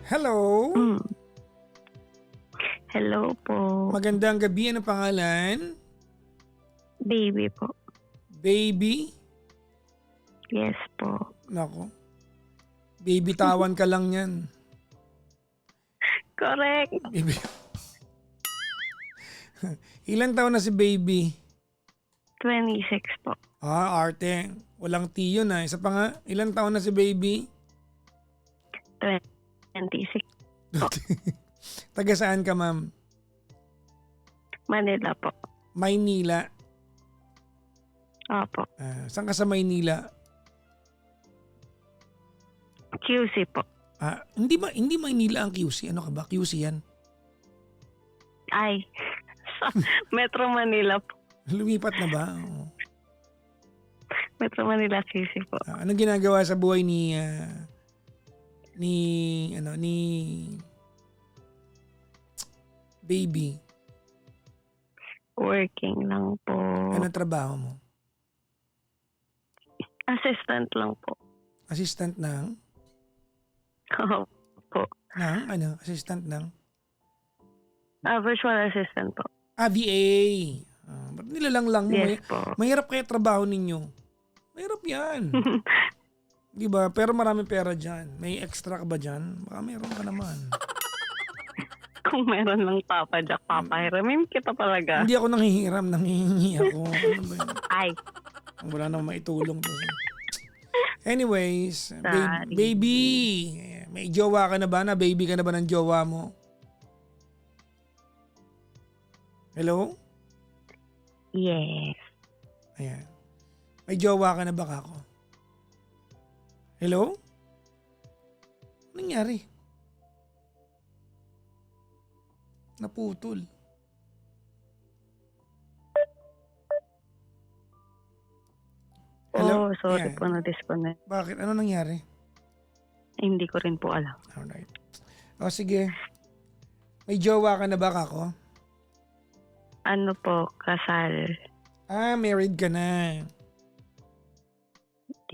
Hello? Hmm. Hello po. Magandang gabi. Ano pangalan? Baby po. Baby? Yes po. Nako. Baby tawan ka lang yan. Correct. Baby. Ilan taon na si baby? 26 po. Arte. Walang T yun Isa pa nga, ilan taon na si baby? 26. Taga saan ka, ma'am? Manila po. Maynila. Opo. Saan ka sa Maynila? QC po. Hindi Maynila ang QC. Ano ka ba? QC yan. Ay. Sa Metro Manila po. Lumipat na ba? Oo. Metro Manila QC po. Anong ginagawa sa buhay ni baby? Working lang po. Anong trabaho mo? Assistant lang po. Assistant ng? Opo. Assistant ng? Virtual assistant po. VA. Ba't nilalang mo? Yes po. Mahirap kaya trabaho ninyo. Mahirap yan. Diba? Pero marami pera dyan. May extra ka ba dyan? Baka meron ka naman. Kung meron lang Papa Jack, papahiramin kita talaga. Hindi ako nanghihiram. Nanghihingi ako. Ano ba yun? Ay. Wala namang maitulong to. Anyways, Sorry. baby. May jowa ka na ba? Baby ka na ba ng jowa mo? Hello? Yes. Ayan. May jowa ka na ba kako? Hello? Anong nangyari? Naputol. Hello? Oh, sorry Ayan. po na-disconnect. Bakit? Ano nangyari? Hindi ko rin po alam. Alright. O sige. May jowa ka na ba kako? Ano po, kasal. Married ka na.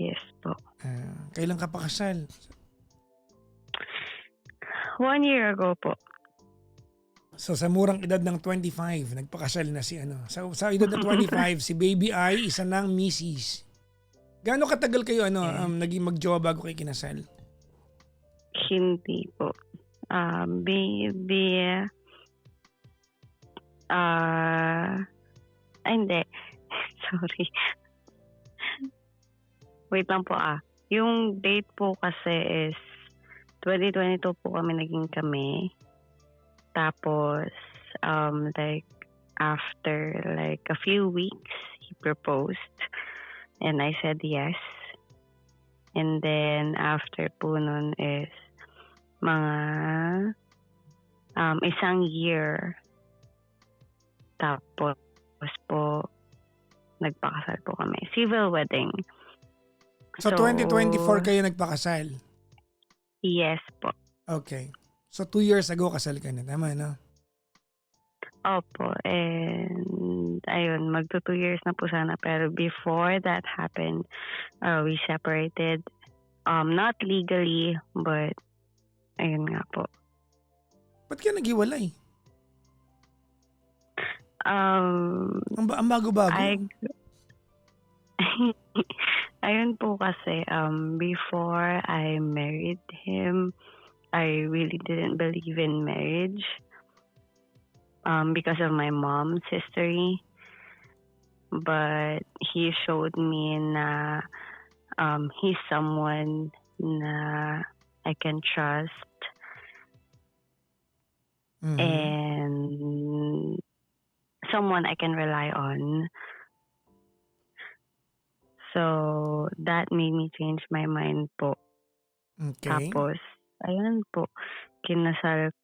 Yes po. Kailan ka pa kasal? 1 year ago po. So sa murang edad ng 25, nagpakasal na si ano. Sa edad ng 25, si Baby I, isa ng misis. Gaano katagal kayo naging magjowa bago kayo kinasal? Hindi po. Hindi. Sorry. Wait lang po Yung date po kasi is 2022 po kami. Tapos, like, after like a few weeks, he proposed. And I said yes. And then, after po nun is mga isang year. Tapos po, nagpakasal po kami. Civil wedding. So 2024 kayo nagpakasal? Yes po. Okay. So 2 years ago kasal ka na. Tama, no? Opo. And ayun, magto 2 years na po sana. Pero before that happened, we separated. Not legally, but ayun nga po. Ba't ka naghiwalay? Ang bago-bago. Ayun po kasi, before I married him, I really didn't believe in marriage because of my mom's history. But he showed me na he's someone na I can trust. Mhm. And someone I can rely on. So, that made me change my mind po. Okay. Tapos, ayun po, kinasal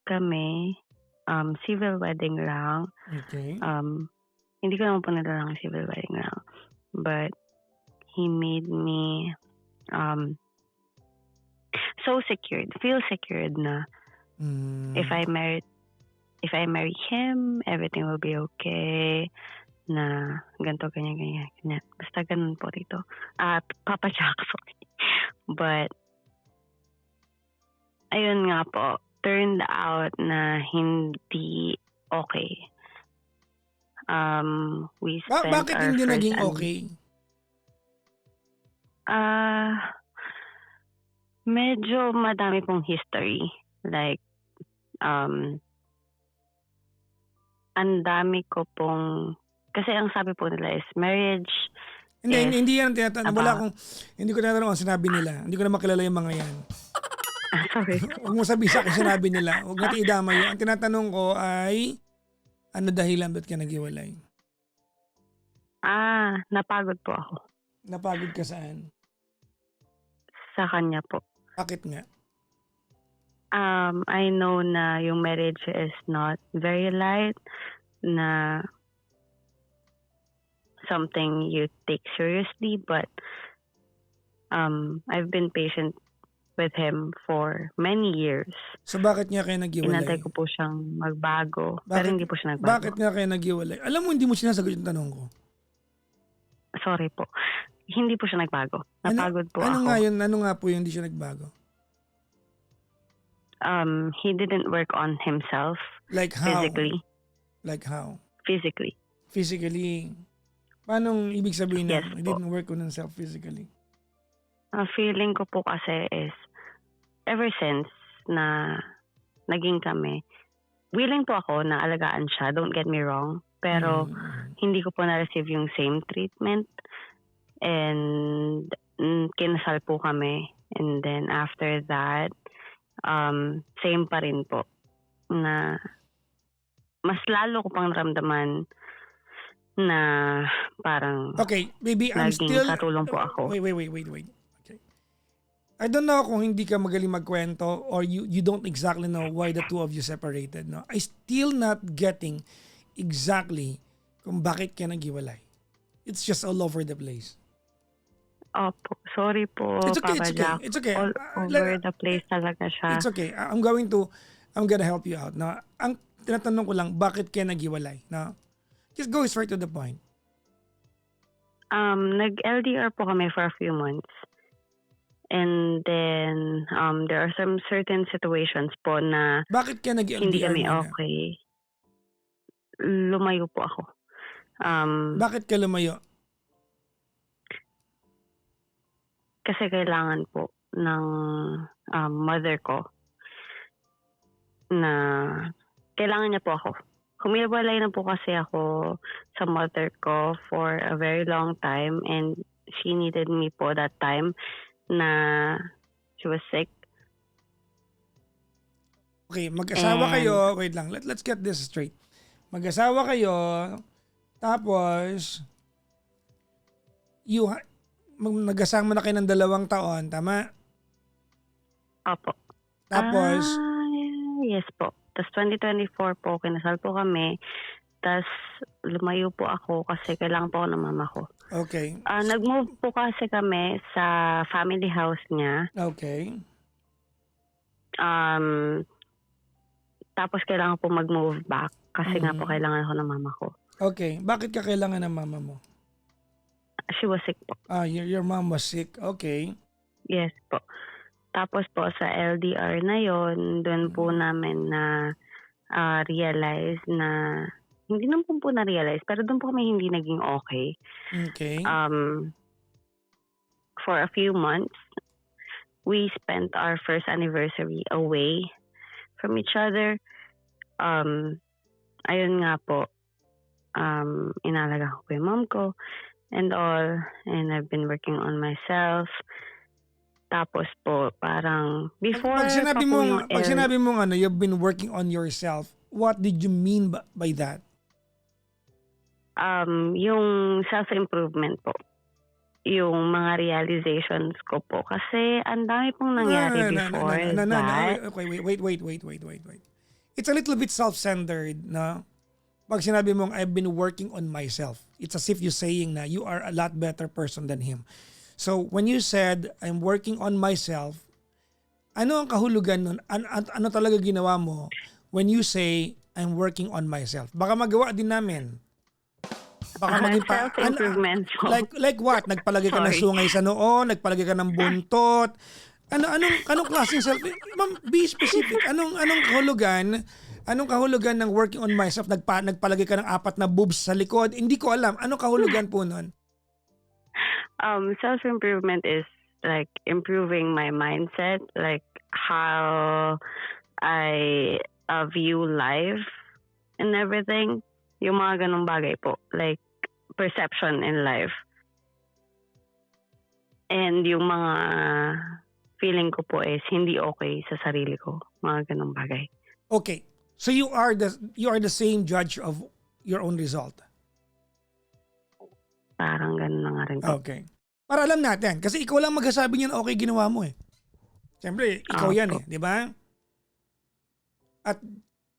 kami, civil wedding lang. Okay. Hindi ko naman po nalalang civil wedding lang. But, he made me so secured, feel secured na if I marry him, everything will be okay. Na ganito, ganyan. Basta ganun po dito. Papa Jack, sorry. But, ayun nga po, turned out na hindi okay. We spent Bakit our hindi first naging okay? Medyo madami pong history. Like, ang dami ko pong, kasi ang sabi po nila is marriage is Hindi yan tinatanong. about, Hindi ko tinatanong ang sinabi nila. Hindi ko na makilala yung mga yan. sorry. Huwag mo sabihin sa akin sinabi nila. Huwag natin idamay yun. Ang tinatanong ko ay, ano dahilan ba't ka naghiwalay? Napagod po ako Napagod ka saan? sa kanya po. Bakit nga? I know na yung marriage is not very light, na something you take seriously, but I've been patient with him for many years. So bakit nga kayo naghiwalay? Inantay ko po siyang magbago, pero hindi po siya nagbago. Bakit nga kayo naghiwalay? Alam mo, hindi mo sinasagot yung tanong ko. Sorry po. Hindi po siya nagbago. Napagod po ako. Ano nga po yung hindi siya nagbago? He didn't work on himself Like how? physically. Like how? Physically. Physically. Paano ibig sabihin na Yes he po. didn't work on himself physically? Ang feeling ko po kasi is, ever since na naging kami, willing po ako na alagaan siya, don't get me wrong. Pero hindi ko po na-receive yung same treatment. And kinasal po kami. And then after that, same pa rin po. Na mas lalo ko pang naramdaman na parang Okay, baby, I'm naging still... katulong po ako. Wait. Okay. I don't know kung hindi ka magaling magkwento or you don't exactly know why the two of you separated. No? I still not getting exactly kung bakit ka naghiwalay. It's just all over the place. Opo, sorry po, It's okay, Papa Jack. it's okay. All over the place talaga siya. It's okay. I'm gonna help you out. No? Ang tinatanong ko lang, bakit ka naghiwalay? No? Just go straight to the point. Nag-LDR po kami for a few months. And then, there are some certain situations po na Bakit ka nag-LDR hindi kami muna? okay. Lumayo po ako. Bakit ka lumayo? Kasi kailangan po ng mother ko na kailangan niya po ako. Humiwalay na po kasi ako sa mother ko for a very long time, and she needed me po that time na she was sick. Okay, mag-asawa kayo. Wait lang, let's get this straight. Mag-asawa kayo, tapos nag-asama na kayo ng 2 taon, tama? Opo. Tapos, Yes po. Tapos 2024 po, kinasal po kami. Tapos lumayo po ako kasi kailangan po ako ng mama ko. okay. Nag-move po kasi kami sa family house niya. Okay. Tapos kailangan po mag-move back kasi nga po kailangan ako ng mama ko. Okay. Bakit ka kailangan ng mama mo? She was sick po. Your mom was sick. Okay. Yes po. Tapos po sa LDR na yon, doon po namin na realize na, hindi naman po na-realize, pero doon po kami hindi naging okay. Okay. For a few months, we spent our first anniversary away from each other. Ayun nga po, inalaga ko po yung mom ko and all, and I've been working on myself. Tapos po, parang before Pag pa sinabi mong you've been working on yourself, what did you mean by that? yung self-improvement po. Yung mga realizations ko po. Kasi ang dami pong nangyari before that. Okay, wait. It's a little bit self-centered, no? Pag sinabi mong I've been working on myself, it's as if you're saying na you are a lot better person than him. So when you said I'm working on myself, ano ang kahulugan nun? Ano talaga ginawa mo when you say I'm working on myself? Baka magawa din namin. Baka maging self-improvement po. like what? Nagpalagay ka ng Sorry. sungay sa noo, nagpalagay ka ng buntot, Anong klaseng self? Ma'am, be specific. Anong kahulugan ng working on myself? Nagpalagay ka ng 4 na boobs sa likod? Hindi ko alam. Anong kahulugan po nun? Self-improvement is like improving my mindset, like how I view life and everything. Yung mga ganong bagay po. Like perception in life. And yung mga feeling ko po is hindi okay sa sarili ko. Mga ganong bagay. Okay. So you are the same judge of your own result. Parang ganun na nga rin po. Okay. Para alam natin. Kasi ikaw lang magsasabi niyan okay ginawa mo eh. Siyempre, ikaw yan eh. Di ba? At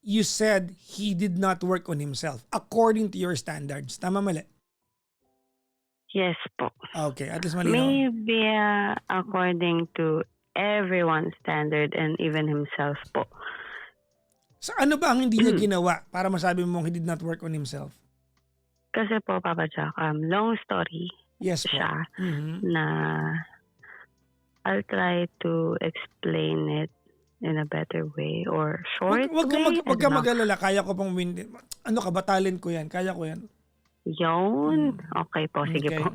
you said he did not work on himself according to your standards. Tama mali? Yes po. Okay. At least malinaw. Maybe according to everyone's standard and even himself po. So ano ba ang hindi niya ginawa para masabi mong he did not work on himself? Kasi po, Papa Jack, long story Yes po. siya Mhm. na I'll try to explain it in a better way or short Wag way. wag ka mag-alala. Kaya ko pong win. Ano ka ba? Talent ko yan. Kaya ko yan. Yun. Okay po, sige Okay. po.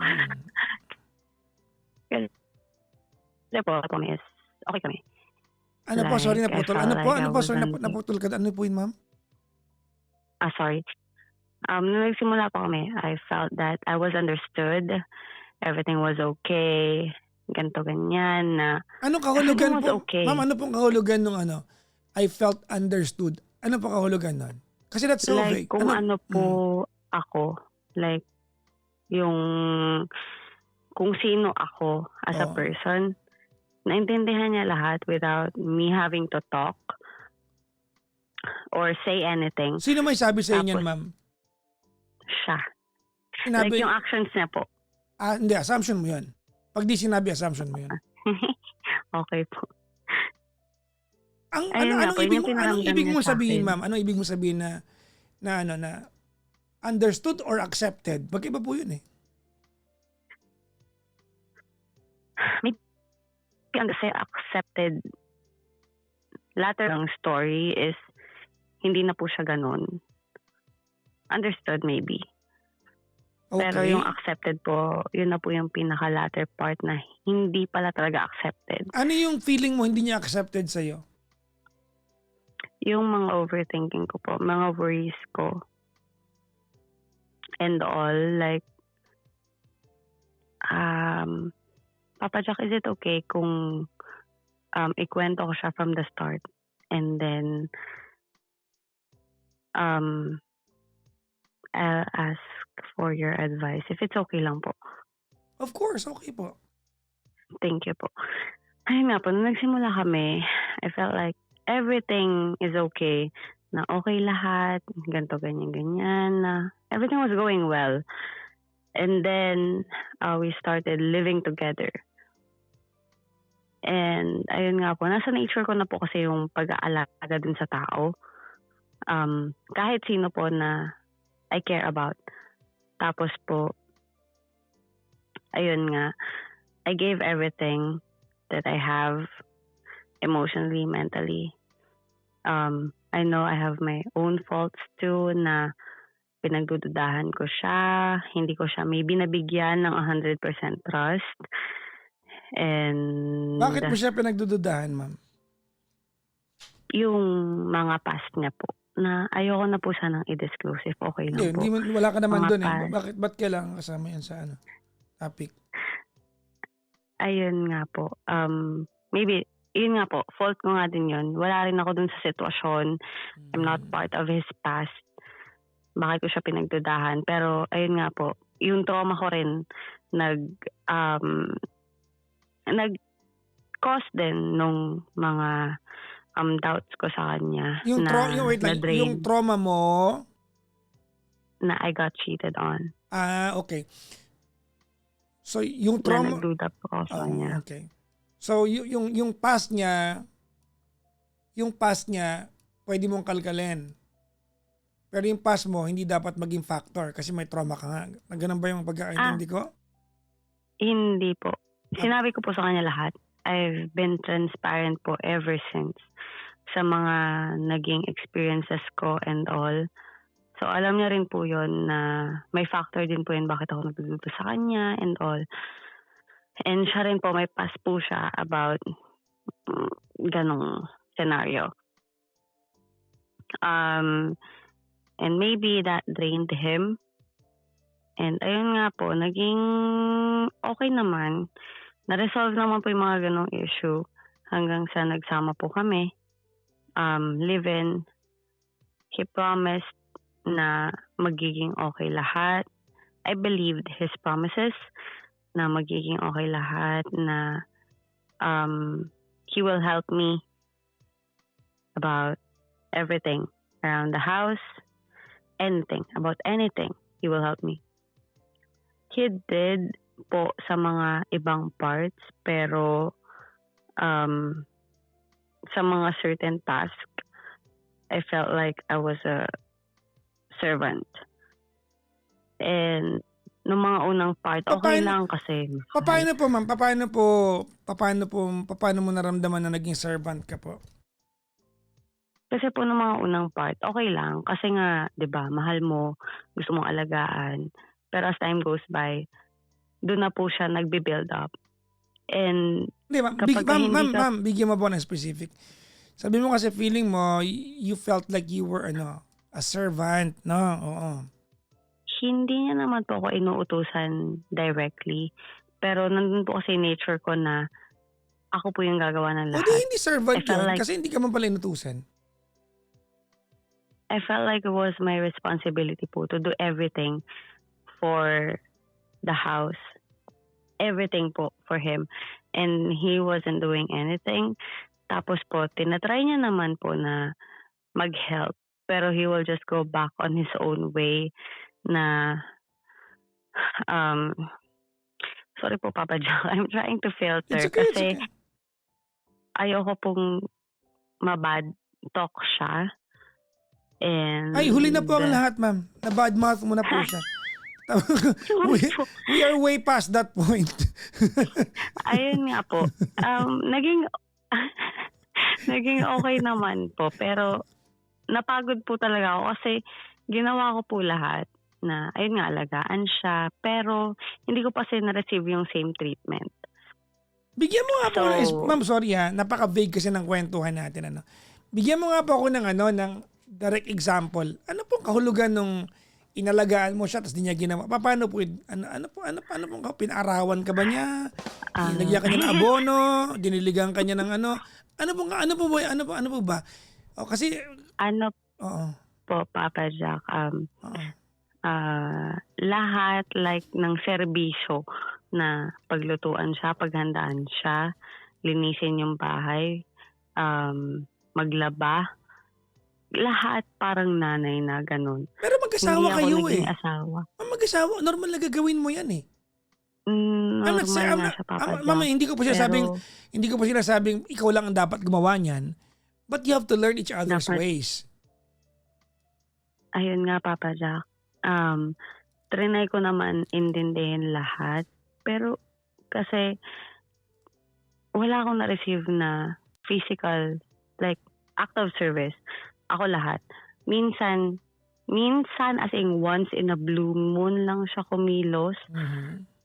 Kasi po, promise. Okay kami. Ano po? Sorry, Like, I naputol. felt Ano po? like Ano I po? Sorry, wasn't- naputol ka. Ano po yun, ma'am? Sorry. Nung nagsimula po kami, I felt that I was understood. Everything was okay. Ganto ganyan na. Anong kahulugan Everything was po? okay. Ma'am, ano pong kahulugan nung ano? I felt understood. Ano po kahulugan nun? Kasi that's so vague. Like, kung ano po ako, like, yung, kung sino ako as a Oo. person, naintindihan niya lahat without me having to talk or say anything. Sino may sabi sa inyo, Tapos- ma'am? Siya. Sinabi, Like, yung actions niya po. hindi, assumption mo yun. Pag di sinabi, assumption mo yun. Okay po. Ang Ayun nga po, yun yung anong pinaramdam ibig niya mo sa sabihin, akin. ma'am? Anong ibig mo sabihin na understood or accepted? Magkaiba po yun eh. Say accepted latter ng story is hindi na po siya ganun. Understood maybe. Okay. Pero yung accepted po, yun na po yung pinaka-latter part na hindi pala talaga accepted. Ano yung feeling mo hindi niya accepted sa'yo? Yung mga overthinking ko po, mga worries ko, and all, like, Papa Jack, is it okay kung ikwento ko siya from the start and then I'll ask for your advice if it's okay lang po. Of course, okay po. Thank you po. Ayun nga po, nung nagsimula kami, I felt like everything is okay. Na okay lahat, ganto, ganyan, ganyan. Na everything was going well. And then, we started living together. And ayun nga po, nasa nature ko na po kasi yung pag-aalaga dun sa tao. Kahit sino po na I care about. Tapos po, ayun nga, I gave everything that I have emotionally, mentally. I know I have my own faults too na pinagdududahan ko siya, hindi ko siya maybe nabigyan ng 100% trust. And Bakit mo siya pinagdududahan, ma'am? yung mga past niya po, na ayoko na po sanang i-disclose if okay lang po. Wala ka naman Mga doon eh. past. Ba't kailangan kasama yan sa topic? Ayun nga po. Maybe, yun nga po, fault ko nga din yun. Wala rin ako dun sa sitwasyon. I'm not part of his past. Bakit ko siya pinagdudahan. Pero, ayun nga po, yung trauma ko rin, nag-cause din nung mga doubts ko sa kanya. Wait lang, na-drain, yung trauma mo, na I got cheated on. okay. So, yung trauma, Na nagduda po ako sa kanya. okay. So, yung past niya, pwede mong kalkalin. Pero yung past mo, hindi dapat maging factor kasi may trauma ka nga. Ganun ba yung pagkakaintindi ko? Hindi po. Sinabi ko po sa kanya lahat. I've been transparent po ever since sa mga naging experiences ko and all. So alam niya rin po yun na may factor din po yun bakit ako nagluluto sa kanya and all. And siya rin po, may past po siya about ganong scenario. And maybe that drained him. And ayun nga po, naging okay naman. Na-resolve naman po yung mga ganong issue hanggang sa nagsama po kami. Live-in. He promised na magiging okay lahat. I believed his promises na magiging okay lahat, na he will help me about everything around the house, about anything, he will help me. He did po sa mga ibang parts, pero sa mga certain task, I felt like I was a servant. And nung mga unang part, okay lang kasi. Paano po, ma'am? Paano mo naramdaman na naging servant ka po? Kasi po nung mga unang part, okay lang. Kasi nga, 'di ba, mahal mo, gusto mong alagaan. Pero as time goes by, doon na po siya nagbe-build up. And Hindi, ma'am. Ma'am, bigyan mo po ng specific. Sabi mo kasi feeling mo, you felt like you were a servant, no? Oo. Hindi niya naman po ako inuutusan directly. Pero nandun po kasi nature ko na ako po yung gagawa ng O lahat. di hindi servant I felt yun, like- kasi hindi ka man pala inutusan. I felt like it was my responsibility po to do everything for the house. Everything po for him. And he wasn't doing anything. Tapos po, tinatry niya naman po na mag-help. Pero he will just go back on his own way na sorry po, Papa Jack. I'm trying to filter It's okay, kasi it's okay. ayoko pong mabad talk siya. And Ay, huli na po ang lahat, ma'am. Na-badmouth mo na po siya. Sorry po. We are way past that point. Ayun nga po. Naging naging okay naman po. Pero napagod po talaga ako kasi ginawa ko po lahat na, ayun nga, alagaan siya. Pero hindi ko pa na-receive yung same treatment. Bigyan mo nga po, So- ma'am, sorry ha, napaka-vague kasi ng kwentuhan natin. Bigyan mo nga po ako ng direct example. Ano pong kahulugan nung inalagaan mo siya tapos di niya ginawa? Paano po? Ano pong pinarawan ka ba niya? Nilagyan ka niya ng abono? Diniligan ka niya ng ano? Ano po ba? O, kasi, Ano oo. po, Papa Jack, Oo. lahat like ng serbisyo na paglutuan siya, paghandaan siya, linisin yung bahay, maglaba, lahat parang nanay na ganun. Pero magkasawa Hindi ako kayo naging asawa. Mag-asawa, normal na gagawin mo yan eh. Normal nga siya, Papa Jack. Mama, hindi ko po sinasabing Pero- ikaw lang ang dapat gumawa niyan. But you have to learn each other's Dapat- ways. Ayun nga, Papa Jack. Trinay ko naman intindihin lahat. Pero kasi wala akong na-receive na physical, like act of service. Ako lahat. Minsan as in once in a blue moon lang siya kumilos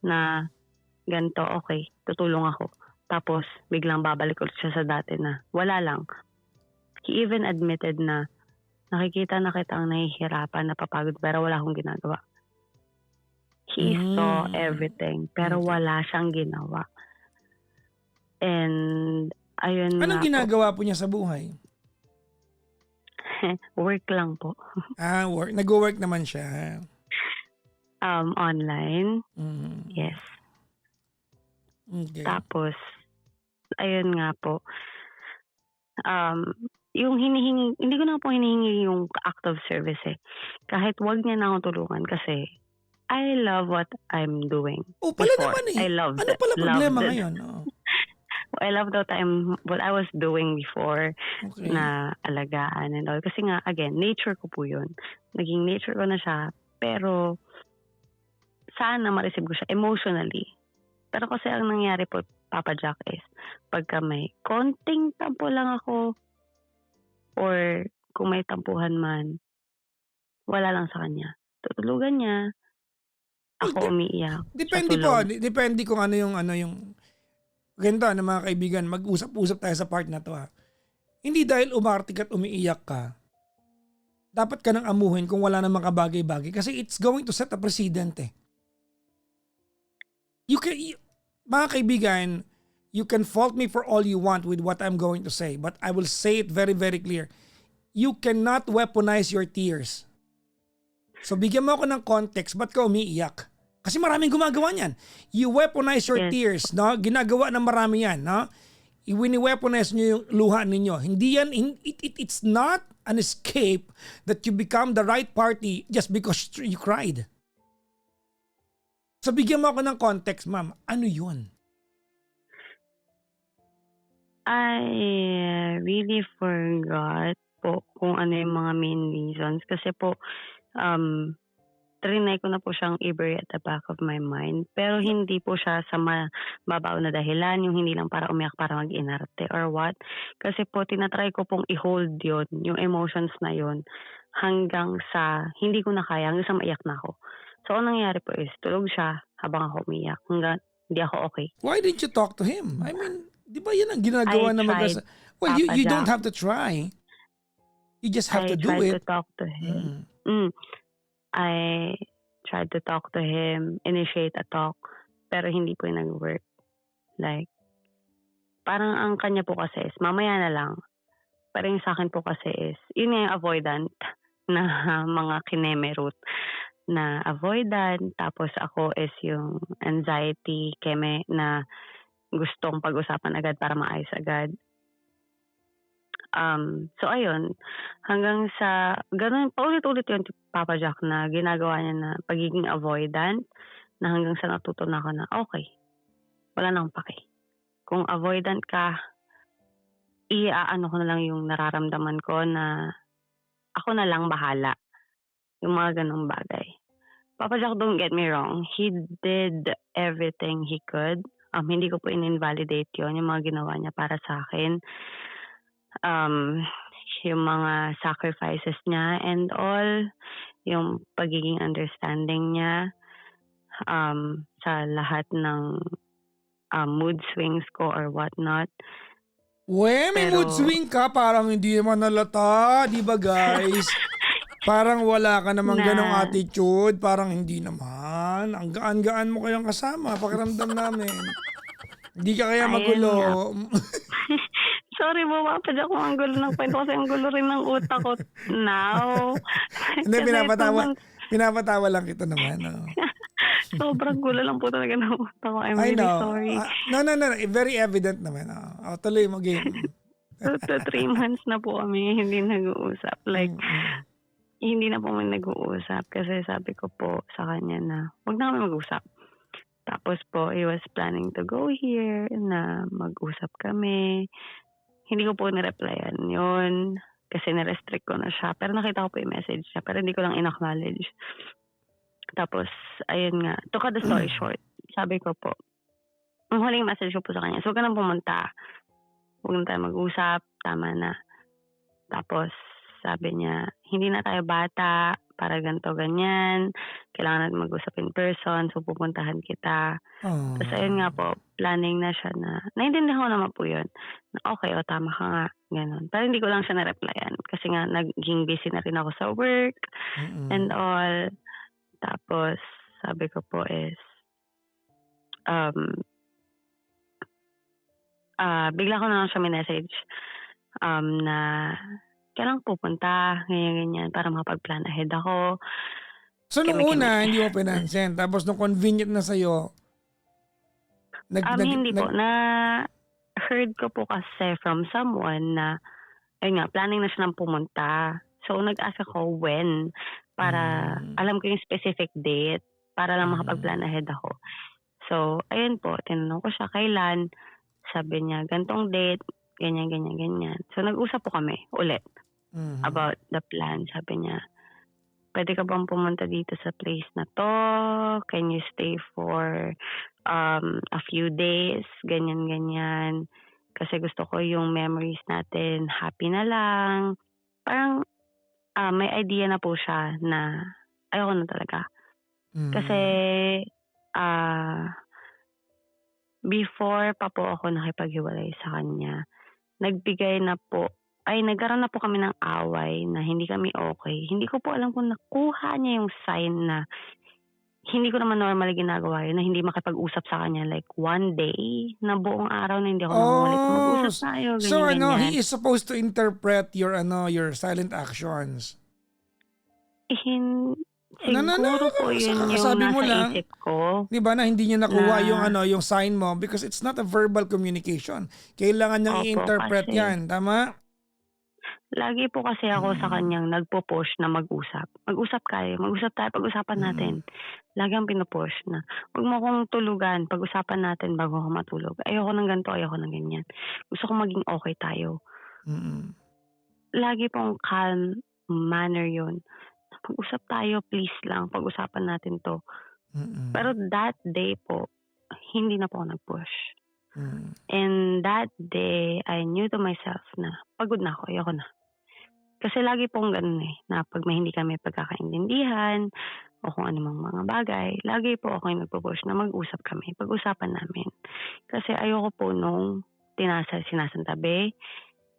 na ganito, okay, tutulong ako. Tapos biglang babalik ulit siya sa dati na wala lang. He even admitted na nakikita na kitang nahihirapan, napapagod, pero wala akong ginagawa. He saw everything, pero Okay. wala siyang ginawa. And ayun Anong nga ginagawa po niya sa buhay? po, work lang po. Work. Nag-work naman siya. Online, Mm. yes. Okay. Tapos, ayun nga po, yung hinihingi, hindi ko na po hinihingi yung act of service eh. Kahit wag niya na akong tulungan kasi I love what I'm doing. Oh, pala before. naman eh. I loved Ano it. pala problema Loved it. ngayon? Oo. I love what I was doing before Okay. na alagaan and all. Kasi nga, again, nature ko po yun. Naging nature ko na siya. Pero, sana ma-receive ko siya emotionally. Pero kasi ang nangyari po, Papa Jack is, pagka may konting tampo lang ako, or kung may tampuhan man, wala lang sa kanya. Tutulugan niya, Well, ako umiiyak, siya depende po. tulog. Depende kung ano yung ganito na mga kaibigan, mag-usap-usap tayo sa part na to ha. Hindi dahil umarte ka't umiiyak ka, dapat ka nang amuhin kung wala namang kabagay-bagay kasi it's going to set a precedent eh. Mga kaibigan, you can fault me for all you want with what I'm going to say, but I will say it very, very clear. You cannot weaponize your tears. So bigyan mo ako ng context, ba't ka umiiyak? Kasi maraming gumagawa niyan. You weaponize your Yes. tears, no? Ginagawa ng marami yan, no? Wini-weaponize niyo yung luha ninyo. Hindi yan, it's not an escape that you become the right party just because you cried. So bigyan mo ako ng context, ma'am. Ano yun? I really forgot po kung ano yung mga main reasons. Kasi po, trinay ko na po siyang i-bury at the back of my mind. Pero hindi po siya sa mababaw na dahilan, yung hindi lang para umiyak para mag-inarte or what. Kasi po, tinatry ko pong i-hold yun, yung emotions na yun, hanggang sa hindi ko na kaya, hanggang sa maiyak na ako. So, ang nangyayari po is, tulog siya habang ako umiyak, hanggang hindi ako okay. Why didn't you talk to him? I mean, di ba yan ang ginagawa I na tried, Well, Papa you don't Jack. have to try. You just have to I do tried to it. talk to him. Mm. I tried to talk to him, initiate a talk, pero hindi po yung nag-work. Like, parang ang kanya po kasi is, mamaya na lang. Pero yung sa akin po kasi is, yun yung avoidant na mga kineme route. Na avoidant, tapos ako is yung anxiety, keme na gustong pag-usapan agad para maayos agad. So ayun, hanggang sa ganun, paulit-ulit yung Papa Jack na ginagawa niya na pagiging avoidant, na hanggang sa natuto na ako na okay, wala nang pake. Kung avoidant ka, iaano ko na lang yung nararamdaman ko na ako na lang bahala. Yung mga ganong bagay. Papa Jack, don't get me wrong, he did everything he could. Hindi ko po in-invalidate yun, yung mga ginawa niya para sa akin. Yung mga sacrifices niya and all, yung pagiging understanding niya sa lahat ng mood swings ko or whatnot. May mood Pero, swing ka, parang hindi naman nalata, di ba guys? Parang wala ka namang ganong na, attitude, parang hindi naman. Ang gaan-gaan mo kayang kasama, pakiramdam namin. Hindi ka kaya ayun nga. magulo. Sorry po, Papa Jack, kung ang gulo ng kwento kasi ang gulo rin ng utak ko now. Hindi, Kasi pinapatawa lang kita naman. Oh. sobrang gulo lang po talaga ng utak ko. I'm I really know. sorry. No. Very evident naman. Tuloy mo game. 2 to 3 months na po kami hindi nag-uusap. Like, hindi na po kami nag-uusap kasi sabi ko po sa kanya na huwag na kami mag-usap. Tapos po, he was planning to go here na mag-usap kami. Hindi ko po nireplyan yun kasi nirestrict ko na siya. Pero nakita ko po yung message niya pero hindi ko lang in-acknowledge. Tapos, ayun nga, to cut the story short, sabi ko po, ang huling message ko po sa kanya, so huwag ka nang pumunta. Huwag na tayo mag-usap, tama na. Tapos, sabi niya, hindi na tayo bata, para ganito, ganyan. Kailangan natin mag-usap in person, so pupuntahan kita. Tapos ayun nga po, planning na siya na, naiintindihan ko naman po yun, na okay, tama ka nga, ganun. Pero hindi ko lang siya na-replyan, kasi nga naging busy na rin ako sa work, and all. Tapos, sabi ko po is, bigla ko na lang siya message na kailangan pupunta, ganyan, para makapag-plan ahead ako. So nung una, hindi mo pinansin. Tapos nung convenient na sa'yo, hindi po. Na-heard ko po kasi from someone na, ayun nga, planning na siya ng pumunta. So, nag-ask ako when, para alam ko yung specific date, para lang makapag-plan ahead ako. So, ayun po, tinanong ko siya, kailan? Sabi niya, gantong date, ganyan, ganyan, ganyan. So, nag-usap po kami ulit about the plan. Sabi niya, Puwede ka bang pumunta dito sa place na 'to? Can you stay for, a few days? Ganyan, ganyan. Kasi gusto ko yung memories natin happy na lang. Parang, may idea na po siya na ayoko na talaga. Kasi, Mm. ah, before pa po ako nakipaghiwalay sa kanya, nagbigay na po nagkaroon na po kami ng away na hindi kami okay. Hindi ko po alam kung nakuha niya yung sign na hindi ko naman normally ginagawa yun, na hindi makipag-usap sa kanya like one day na buong araw na hindi ako nangungulit, Oh, "Mag-usap tayo," so ganyan, ano, ganyan. he is supposed to interpret your ano, your silent actions. No, no, no, Siguro po yun yung kakakasabi mo nasa lang, isip ko 'di ba, na hindi niya na nakuha yung ano, yung sign mo because it's not a verbal communication. Kailangan niyang opo, i-interpret kasi 'yan, tama? lagi po kasi ako sa Mm, kanyang nagpo-push na mag-usap. Mag-usap tayo, pag-usapan natin." mm, Lagi ang pinu-push na, "Wag mo akong tulugan, pag-usapan natin bago ako matulog. Ayoko ng ganito, ayoko ng ganyan. Gusto ko maging okay tayo." mm, Lagi pong calm manner yun. "Pag-usap tayo please lang, pag-usapan natin 'to." Pero mm, that day po, hindi na po ako nag-push. mm, And that day, I knew to myself na pagod na ako, ayoko na. Kasi lagi pong gano'n, na 'pag may hindi kami pagkakaintindihan o kung anumang mga bagay, lagi po ako yung nagpu-push na mag-usap kami, pag-usapan namin. Kasi ayoko po nung sinasantabi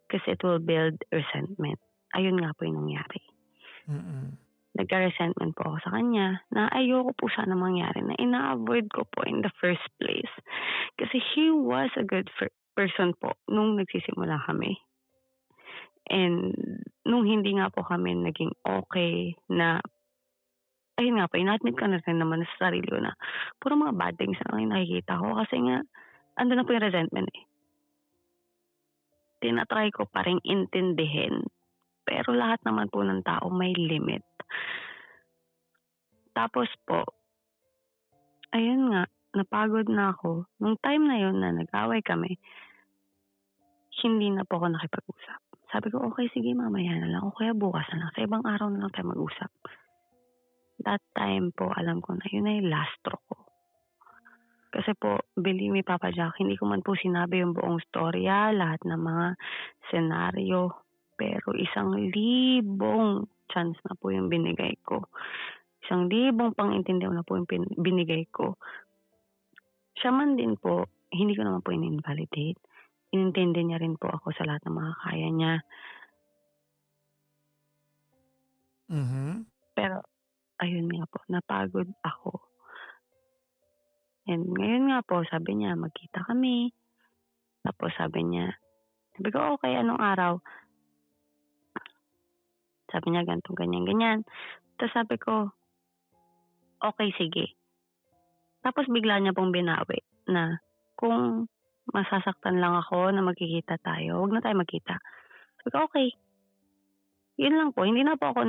kasi it will build resentment. Ayun nga po yung nangyari. mm, Nagka-resentment po ako sa kanya na ayoko po sana mangyari, na ina-avoid ko po in the first place. Kasi he was a good person po nung nagsisimula kami. And nung hindi nga po kami naging okay na ayun nga po, ina-admit ko na rin naman sa sarili ko na puro mga bad things na lang yung nakikita ko kasi nga andun na po yung resentment, eh. Tina-try ko pa ring intindihin, pero lahat naman po ng tao may limit. Tapos po, ayun nga, napagod na ako. Nung time na yun na nag-away kami, hindi na po ako nakipag-usap. Sabi ko, "Okey sige mamaya na lang o kaya bukas na lang, sa ibang araw na lang tayo mag-usap." That time po alam ko na yun na yung last straw ko. Kasi po, believe me Papa Jack, hindi ko man po sinabi yung buong storya, lahat ng mga senaryo, pero 1,000,000 chance na po yung binigay ko. 1,000,000 pang-intindihan na po yung binigay ko. Siya man din po, hindi ko naman po in-invalidate. Inintindi niya rin po ako sa lahat ng mga kaya niya. mhm, Pero ayun nga po, napagod ako. And ngayon nga po, sabi niya magkita kami. Tapos sabi ko, "Okey, anong araw?" Sabi niya ganito, ganyan, ganyan. Tapos sabi ko, "Okey, sige." Tapos bigla niya pong binawi na kung masasaktan lang ako na magkikita tayo, 'wag na tayo magkita. Sabi ko, "Okey." Yun lang po, hindi na po ako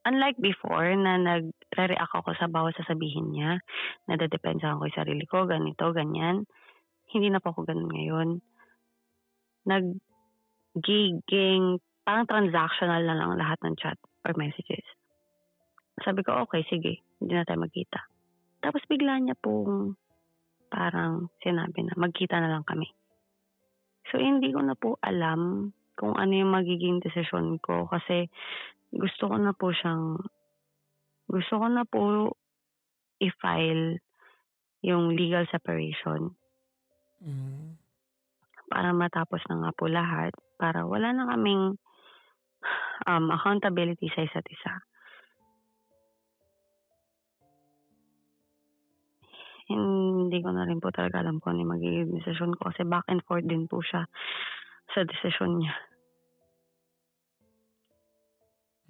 unlike before na nagre-react ako sa bawat sasabihin niya, nadedepensahan ko yung sarili ko, ganito, ganyan. Hindi na po ako gano'n ngayon. Nagiging parang transactional na lang lahat ng chat or messages. Sabi ko, "Okey, sige, hindi na tayo magkita." Tapos bigla niya pong parang sinabi na magkita na lang kami. So, hindi ko na po alam kung ano yung magiging desisyon ko kasi gusto ko na po siyang gusto ko na po i-file yung legal separation mhm. para matapos na nga po lahat, para wala na kaming, accountability sa isa't isa. Hindi ko na rin po talaga alam kung ano yung magiging desisyon ko kasi back and forth din po siya sa desisyon niya.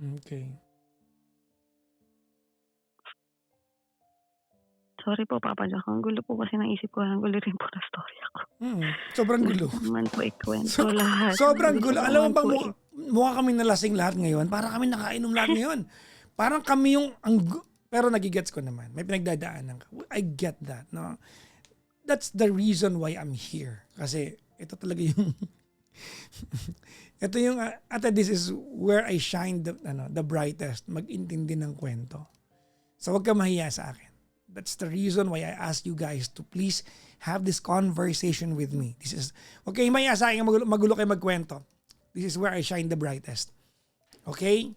Okey. Sorry po Papa Jack, ang gulo po kasi ng isip ko, ang gulo rin po ng storya ko. Sobrang Gusto gulo. ko man po So, ikwento lahat, sobrang gusto gulo. ko Alam mo man ba po mukha kaming nalasing lahat ngayon, para kami nakainom lahat ngayon. Parang kami yung pero nage-gets ko naman, may pinagdadaanan ka. I get that, 'no. That's the reason why I'm here. Kasi ito talaga yung Ito yung, ate, this is where I shine the brightest. Mag-intindi ng kwento. So wag ka mahiya sa akin. That's the reason why I ask you guys to please have this conversation with me. Wag kayo mahiya sa akin, magulo kayo magkwento. This is where I shine the brightest. Okay?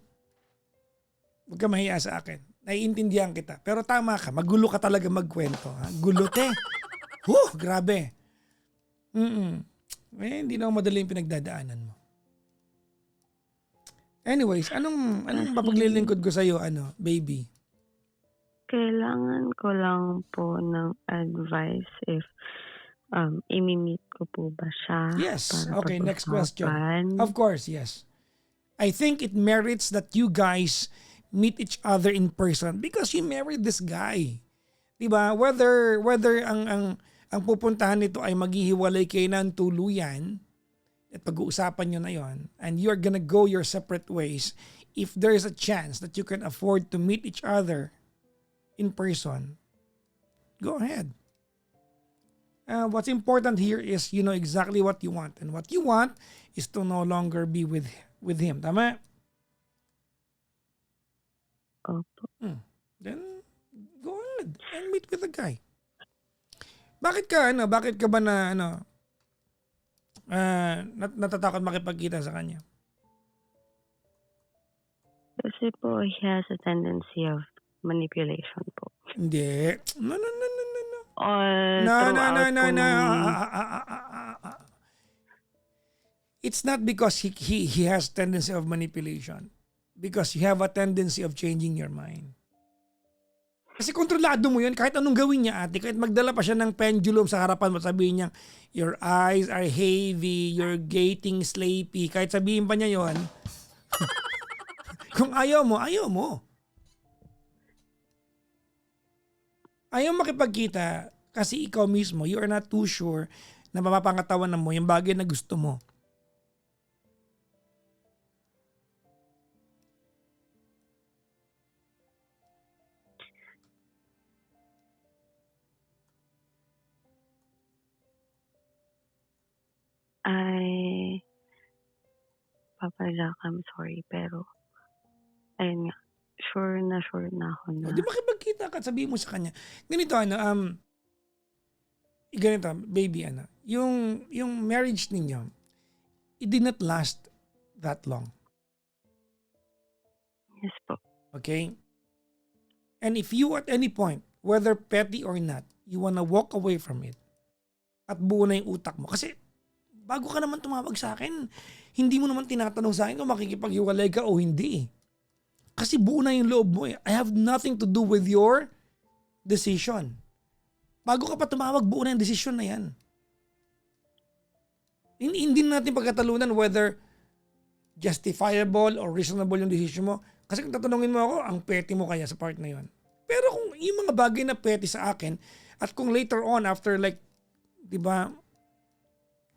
Wag ka mahiya sa akin. Naiintindihan kita. Pero tama ka, magulo ka talaga magkwento. Ha? Gulo, te. Grabe. Hindi na ako madali yung pinagdadaanan mo. Anyways, anong mapaglilingkod ko sa'yo, baby? Kailangan ko lang po ng advice if imi-meet ko po ba siya Yes. para Okay, next question. pag-usapan. Of course, yes. I think it merits that you guys meet each other in person because you married this guy. Diba? Whether ang pupuntahan nito ay maghihiwalay kayo ng tuluyan at pag-uusapan nyo na yon, and you're gonna go your separate ways, if there's a chance that you can afford to meet each other in person, go ahead. What's important here is you know exactly what you want, and what you want is to no longer be with him. Tama? Opo. Then go ahead and meet with the guy. Bakit ka ba natatakot makipagkita sa kanya? Kasi po, he has a tendency of manipulation po. Hindi. No. All No. throughout po. It's not because he has tendency of manipulation. Because you have a tendency of changing your mind. Kasi kontrolado mo yun, kahit anong gawin niya, ate, kahit magdala pa siya ng pendulum sa harapan mo, sabihin niya, your eyes are heavy, you're getting sleepy, kahit sabihin pa niya yun, kung ayaw mo, ayaw mo. Ayaw makipagkita kasi ikaw mismo, you are not too sure na mapapangatawan mo yung bagay na gusto mo. Papa Jack, I'm sorry, pero ayun nga, sure na ako na. O, di ba makipagkita ka, sabihin mo sa kanya. Ganito, ganito, baby, yung marriage ninyo, it did not last that long. Yes po. Okay? And if you at any point, whether petty or not, you wanna walk away from it, at buo na yung utak mo. Kasi, bago ka naman tumawag sa akin, hindi mo naman tinatanong sa akin kung makikipaghiwalay ka o hindi. Kasi buo na yung loob mo. I have nothing to do with your decision. Bago ka pa tumawag, buo na yung decision na yan. Hindi natin pagkatalunan whether justifiable or reasonable yung decision mo. Kasi kung tatanungin mo ako, ang petty mo kaya sa part na yon. Pero kung yung mga bagay na petty sa akin, at kung later on, after like, di ba,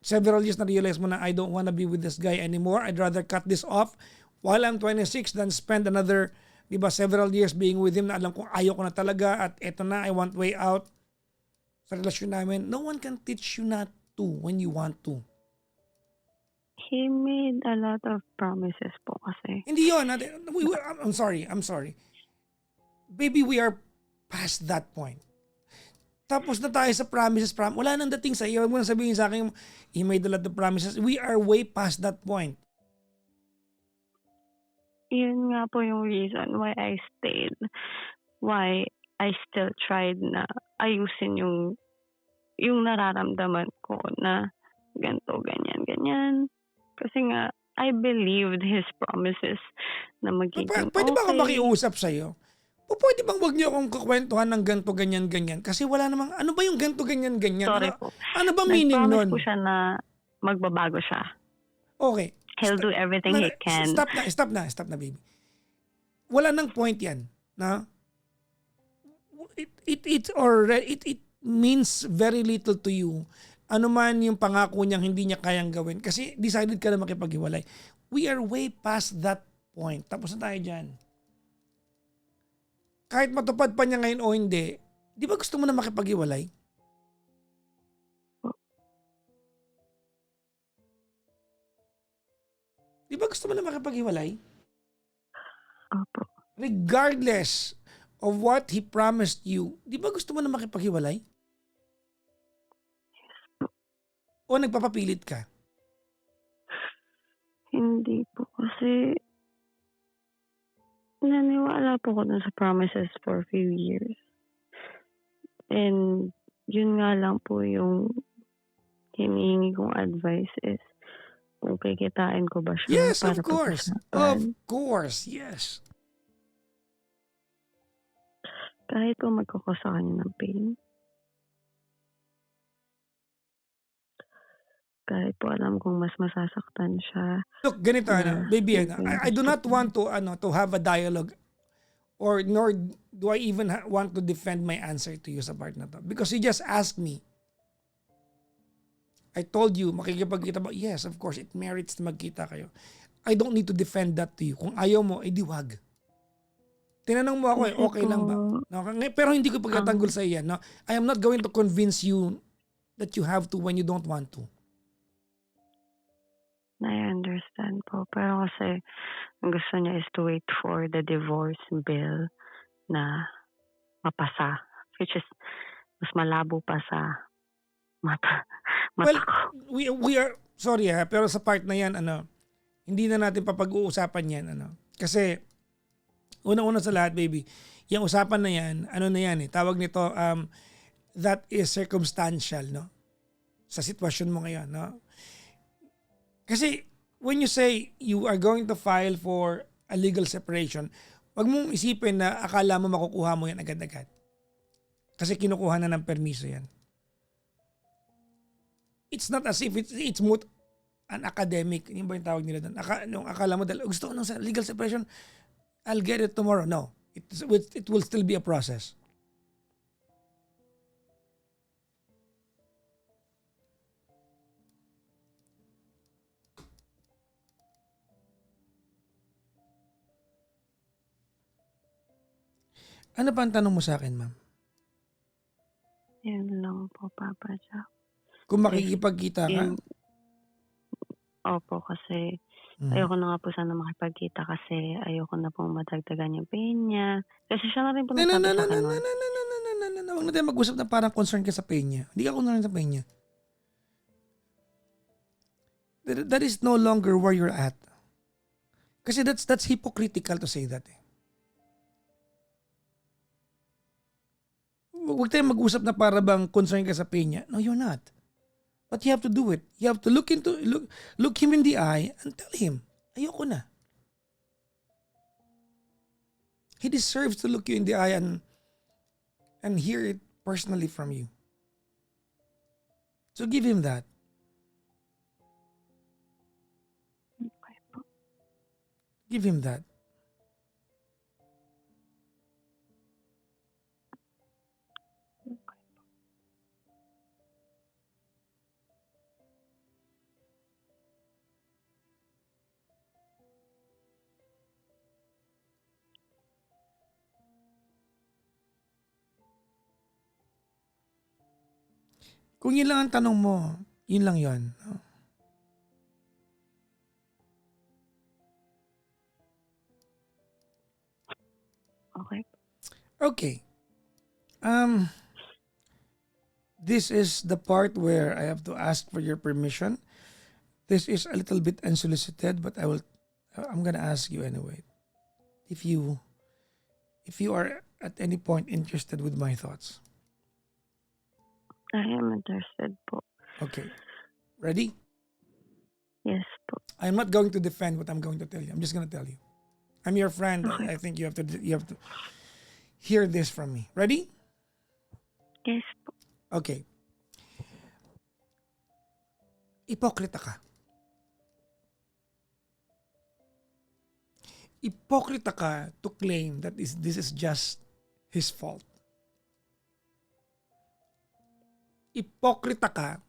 several years na realize mo na I don't wanna be with this guy anymore, I'd rather cut this off while I'm 26 than spend another, di ba, several years being with him na alam kong ayaw ko na talaga at eto na, I want way out sa relasyon namin. No one can teach you not to when you want to. He made a lot of promises po kasi. Hindi yun. I'm sorry. Baby, we are past that point. Tapos na tayo sa promises. Wala nang dating sa iyo. Huwag mo nang sabihin sa akin, he made a lot of promises. We are way past that point. Yun nga po yung reason why I stayed. Why I still tried na ayusin yung nararamdaman ko na ganito, ganyan. Kasi nga, I believed his promises na magiging Pwede ba ako okay. makiusap sa iyo? Pwede bang wag niyo akong kakwentuhan ng ganito, ganyan. Kasi wala namang, ano ba yung ganito, ganyan. Sorry po. Ano ba meaning nun? Nag-promise po siya na magbabago siya. Okay. He'll do everything he can. Stop na, baby. Wala nang point yan. Na? It means very little to you. Ano man yung pangako niyang hindi niya kayang gawin. Kasi decided ka na makipaghiwalay. We are way past that point. Tapos na tayo dyan. Kahit matupad pa niya ngayon o hindi, di ba gusto mo na makipaghiwalay? Di ba gusto mo na makipaghiwalay? Opo. Regardless of what he promised you, di ba gusto mo na makipaghiwalay? O nagpapapilit ka? Hindi po kasi naniwala po ko dun sa promises for a few years. And yun nga lang po yung hinihingi kong advice is kung kikitain ko ba siya Yes, para of course. Of pag-usapan. course, yes. Kahit po magkakos sa kanya ng pain. Kahit po alam kong mas masasaktan siya Look, ganito na baby, yun po yung I do gusto not ko. want to have a dialogue or nor do I even want to defend my answer to you sa part na to. Because you just asked me. I told you, makikipagkita ba? Yes, of course, it merits na magkita kayo. I don't need to defend that to you. Kung ayaw mo, di wag. Tinanong mo ako Kasi okay lang ba? po, No, pero hindi ko ang pagtatanggol sa iyan. No? I am not going to convince you that you have to when you don't want to. I understand po. Pero kasi ang gusto niya is to wait for the divorce bill na mapasa. Which is mas malabo pa sa mata, mata Well, ko. we are, sorry pero sa part na yan, hindi na natin papag-uusapan yan, Kasi, una-una sa lahat, baby, yung usapan na yan, tawag nito, that is circumstantial, no? Sa sitwasyon mo ngayon, no? Kasi, when you say you are going to file for a legal separation, wag mong isipin na akala mo makukuha mo yan agad-agad. Kasi kinukuha na ng permiso yan. It's not as if it's an academic. Yung ba yung tawag nila doon? Akala mo dahil gusto ko ng legal separation, I'll get it tomorrow. No. It will still be a process. Ano pa ang tanong mo sa akin, ma'am? Yun lang po, Papa Jack. Kung If makikipagkita ka? in, opo, kasi ayoko na nga po sana makipagkita kasi ayoko na pong madagdagan yung pain niya. Kasi siya na rin po nagsabi sa akin nun. Huwag na tayo mag-usap na parang concern ka sa pain niya. Hindi ka concerned sa pain niya. That is no longer where you're at. Kasi that's hypocritical to say that. Huwag tayong mag-usap na para bang concern ka sa pain niya. No, you're not. But you have to do it. You have to look him in the eye and tell him, ayoko na. He deserves to look you in the eye and hear it personally from you. So give him that. Okay po. Give him that. Okay. Kung yun lang ang tanong mo, yun lang yun. Okay. Okay. This is the part where I have to ask for your permission. This is a little bit unsolicited, but I'm gonna ask you anyway. If you are at any point interested with my thoughts. I am interested po. Okay. Ready? Yes po. I'm not going to defend what I'm going to tell you. I'm just gonna tell you. I'm your friend. Okay. I think you have to hear this from me. Ready? Yes po. Okay. Ipokrita ka. Ipokrita ka to claim that this is just his fault. Ipokrita ka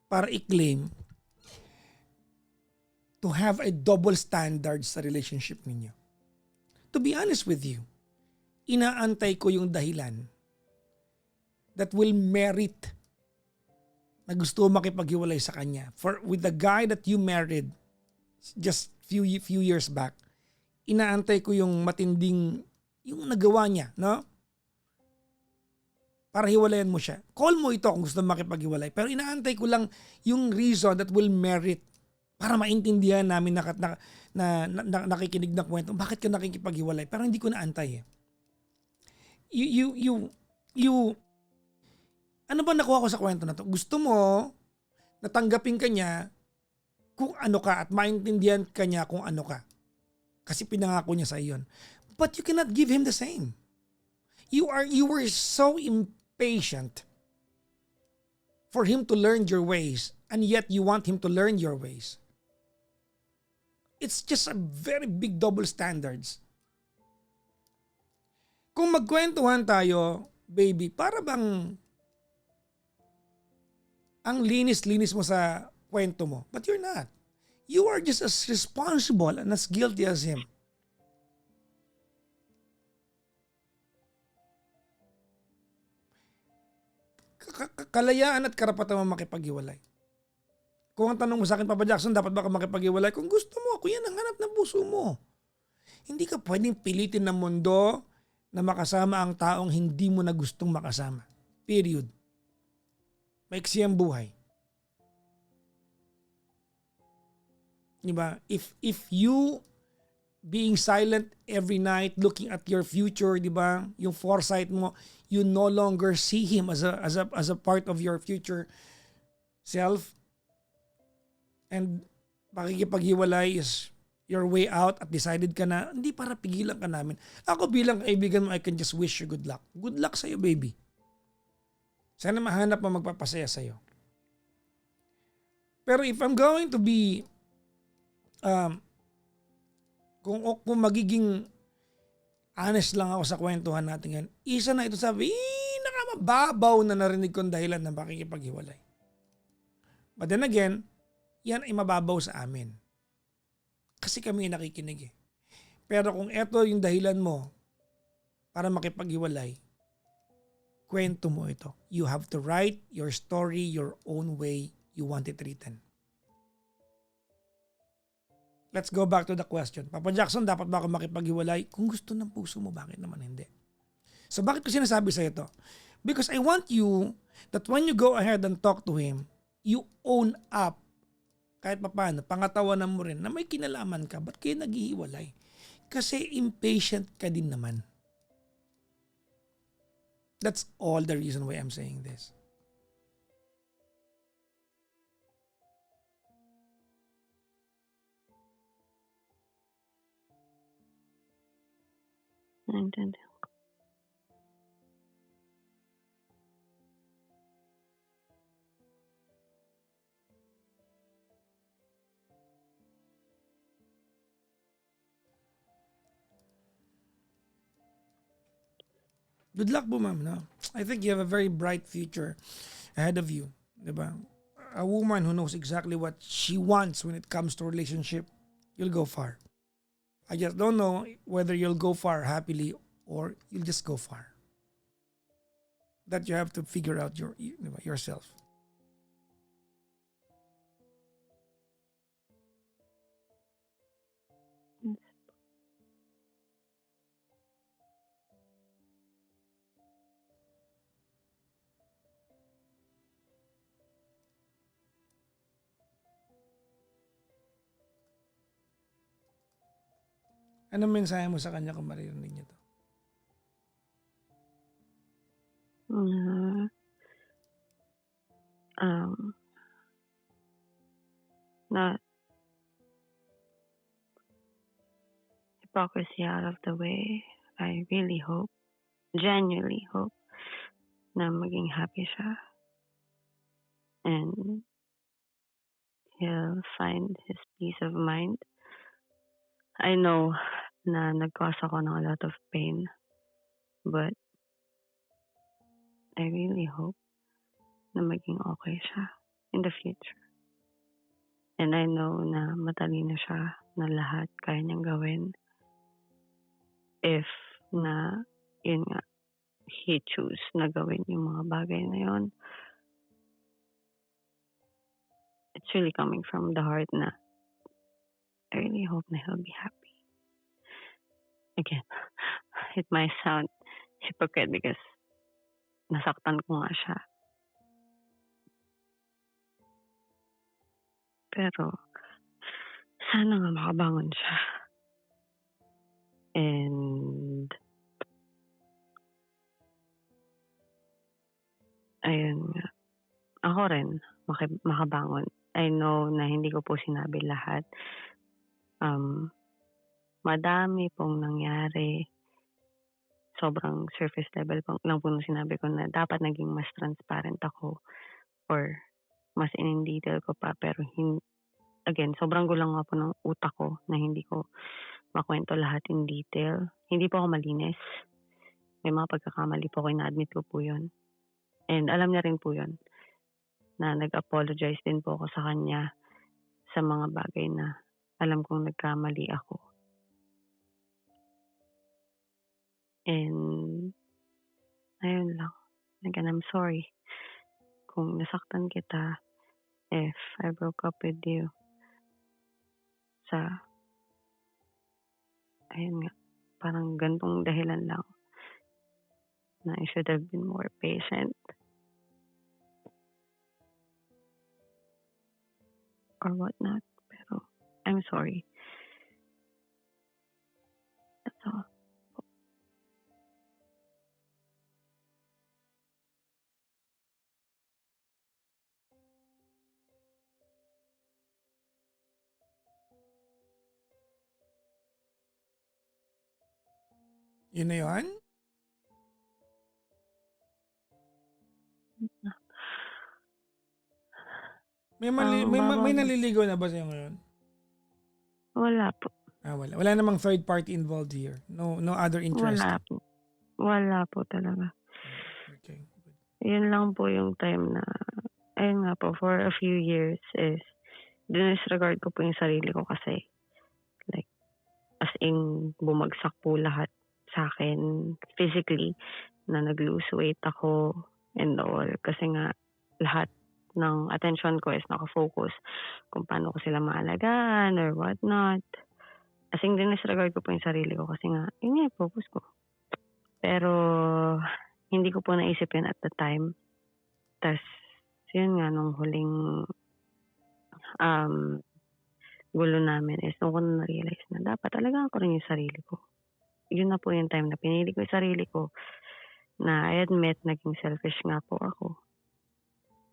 para i-claim to have a double standard sa relationship ninyo. To be honest with you, inaantay ko yung dahilan that will merit na gusto makipaghiwalay sa kanya. With the guy that you married, just few years back. Inaantay ko yung matinding, yung nagawa niya, no? Para hiwalayan mo siya. Call mo ito kung gusto makipaghiwalay. Pero inaantay ko lang yung reason that will merit para maintindihan namin nakikinig na kwento. Bakit ka nakikipaghiwalay? Parang hindi ko naantay eh. You, ano ba nakuha ko sa kwento na to? Gusto mo, natanggapin ka niya kung ano ka at maintindihan ka niya kung ano ka. Kasi pinangako niya sa iyon. But you cannot give him the same. You were so impatient for him to learn your ways and yet you want him to learn your ways. It's just a very big double standards. Kung magkwentuhan tayo, baby, para bang ang linis-linis mo sa kwento mo. But you're not. You are just as responsible and as guilty as him. Kalayaan at karapatan mo makipaghiwalay. Kung ang tanong mo sa akin, Papa Jackson, dapat ba ka makipaghiwalay? Kung gusto mo, ako yan ang hanap ng puso mo. Hindi ka pwedeng pilitin ng mundo na makasama ang taong hindi mo na gustong makasama. Period. Maiksi ang buhay. Diba? If you being silent every night, looking at your future, diba? Yung foresight mo, you no longer see him as a part of your future self. And pakikipaghiwalay is your way out at decided ka na, hindi para pigilan ka namin. Ako bilang kaibigan mo, I can just wish you good luck. Good luck sa'yo, baby. Sana mahanap mo magpapasaya sa'yo. Pero if I'm going to be, kung magiging honest lang ako sa kwentuhan natin yan, isa na ito sa pinakamababaw na narinig kong dahilan ng pakikipaghiwalay. But then again, yan ay mababaw sa amin. Kasi kami nakikinig eh. Pero kung eto yung dahilan mo para makipaghiwalay, kwento mo ito. You have to write your story your own way you want it written. Let's go back to the question. Papa Jackson, dapat ba ako makipaghiwalay? Kung gusto ng puso mo, bakit naman hindi? So bakit ko sinasabi sa ito? Because I want you that when you go ahead and talk to him, you own up kahit papaano, pangatawanan mo rin na may kinalaman ka, ba't kayo naghihiwalay? Kasi impatient ka din naman. That's all the reason why I'm saying this. Naintindihan. Good luck po, ma'am. No? I think you have a very bright future ahead of you. Diba? A woman who knows exactly what she wants when it comes to relationship, you'll go far. I just don't know whether you'll go far happily or you'll just go far. That you have to figure out yourself. Anong mensahe mo sa kanya kung maririnig niya to? Not hypocrisy out of the way. I really hope, genuinely hope, na maging happy siya. And he'll find his peace of mind. I know na nag-cause ako ng a lot of pain, but I really hope na maging okay siya in the future. And I know na matalino siya na lahat kaya niyang gawin if na yun nga, he choose na gawin yung mga bagay na yun. It's really coming from the heart na I really hope na he'll be happy. Again, it might sound hypocrite because nasaktan ko nga siya. Pero sana nga makabangon siya. And ayun nga. Ako rin, makabangon. I know na hindi ko po sinabi lahat. Madami pong nangyari. Sobrang surface level lang po nung sinabi ko na dapat naging mas transparent ako or mas in detail ko pa. Pero again, sobrang gulang nga po ng utak ko na hindi ko makwento lahat in detail. Hindi po ako malinis. May mga pagkakamali po ako, na-admit ko po yun. And alam niya rin po yun na nag-apologize din po ako sa kanya sa mga bagay na alam kong nagkamali ako. And ayun lang. Again, I'm sorry kung nasaktan kita if I broke up with you. Ayun nga, parang gantong dahilan lang na I should have been more patient. Or whatnot. Pero I'm sorry. That's all. Yun na yun? May naliligaw na ba sa'yo ngayon? Wala po. Wala. Wala namang third party involved here. No other interest. Wala po talaga. Okay. Yun lang po yung time na, ayun nga po, for a few years is, dinisregard ko po yung sarili ko kasi, like, as in, bumagsak po lahat sa akin physically, na nag-lose weight ako and all. Kasi nga, lahat ng attention ko is nakafocus kung paano ko sila maalagaan or whatnot. As in, dinisregard ko po yung sarili ko kasi nga, yun nga yung focus ko. Pero, hindi ko po naisip yun at the time. Tas, yun nga, nung huling gulo namin is nung ko na-realize na dapat alagaan ko rin yung sarili ko. Yun na po yung time na pinili ko yung sarili ko na I admit naging selfish nga po ako.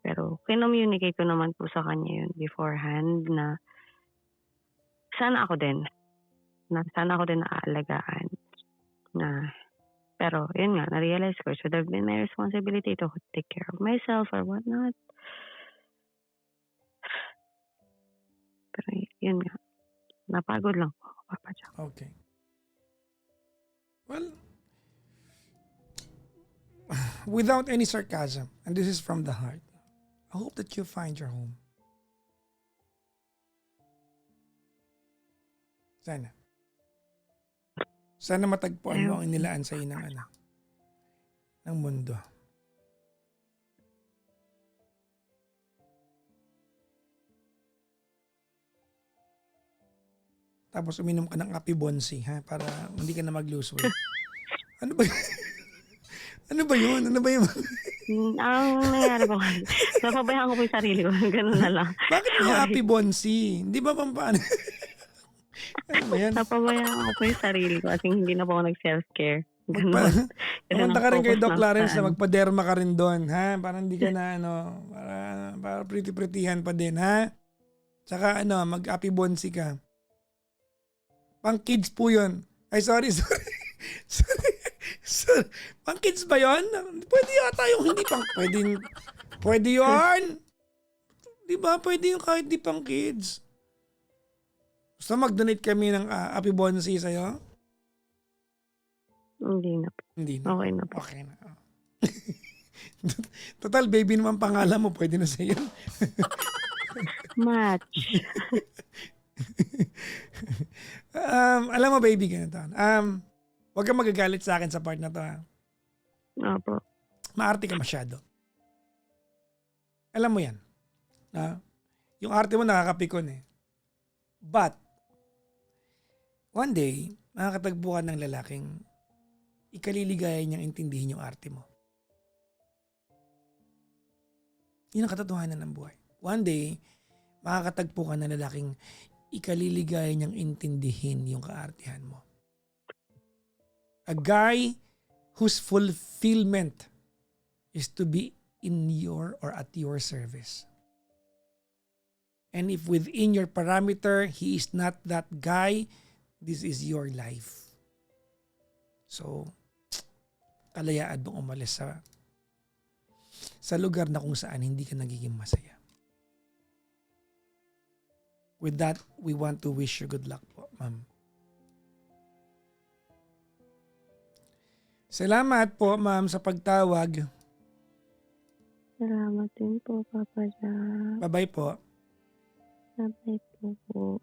Pero kinommunicate ko naman po sa kanya yun beforehand na sana ako din naaalagaan. Pero yun nga, na-realize ko, it should have been my responsibility to take care of myself or whatnot. Pero yun nga, napagod lang po ako, Papa Jack. Okay. Well, without any sarcasm, and this is from the heart, I hope that you find your home. Sana matagpuan mo ang inilaan sa iyo ng mundo. Tapos uminom ka ng Happy Bonsi, ha? Para hindi ka na mag-lose weight. Ano ba yun? Ano ba yun? Ang nangyari po, napabayaan ko po yung sarili ko. Ganun na lang. Bakit may Happy Bonsi? Hindi ba pampaan? Ano ba yan? Napabayaan ko po yung sarili ko kasi hindi na po ako nag-self-care. Ganun. Pumunta ka rin kay Doc Clarence na magpaderma ka rin doon, ha? Para hindi ka na, para pretty-prettyhan pa din, ha? Tsaka, mag-Happy Bonsi ka. Pang kids po yun. Ay, sorry. Pang kids ba yun? Pwede yata yung hindi pang, pwede yun. Di ba? Pwede yung kahit di pang kids. Gusto mag-donate kami ng Happy Bonsi sa'yo? Hindi na po. Okay na po. Okay na. Total, baby naman pangalan mo. Pwede na sa'yo. Match. Alam mo, baby, ganito. Huwag kang magagalit sa akin sa part na to, ha? Opo. Maarte ka masyado. Alam mo yan. Yung arte mo nakakapikon, eh. But, one day, makakatagpo ka ng lalaking ikaliligaya niyang intindihin yung arte mo. Yun ang katotohanan ng buhay. One day, makakatagpo ka ng lalaking ikaliligaya niyang intindihin yung kaartihan mo. A guy whose fulfillment is to be in your or at your service. And if within your parameter, he is not that guy, this is your life. So, kalayaan mong umalis sa lugar na kung saan hindi ka nagiging masaya. With that, we want to wish you good luck po, ma'am. Salamat po, ma'am, sa pagtawag. Salamat din po, Papa Jack. Bye-bye po. Bye-bye po.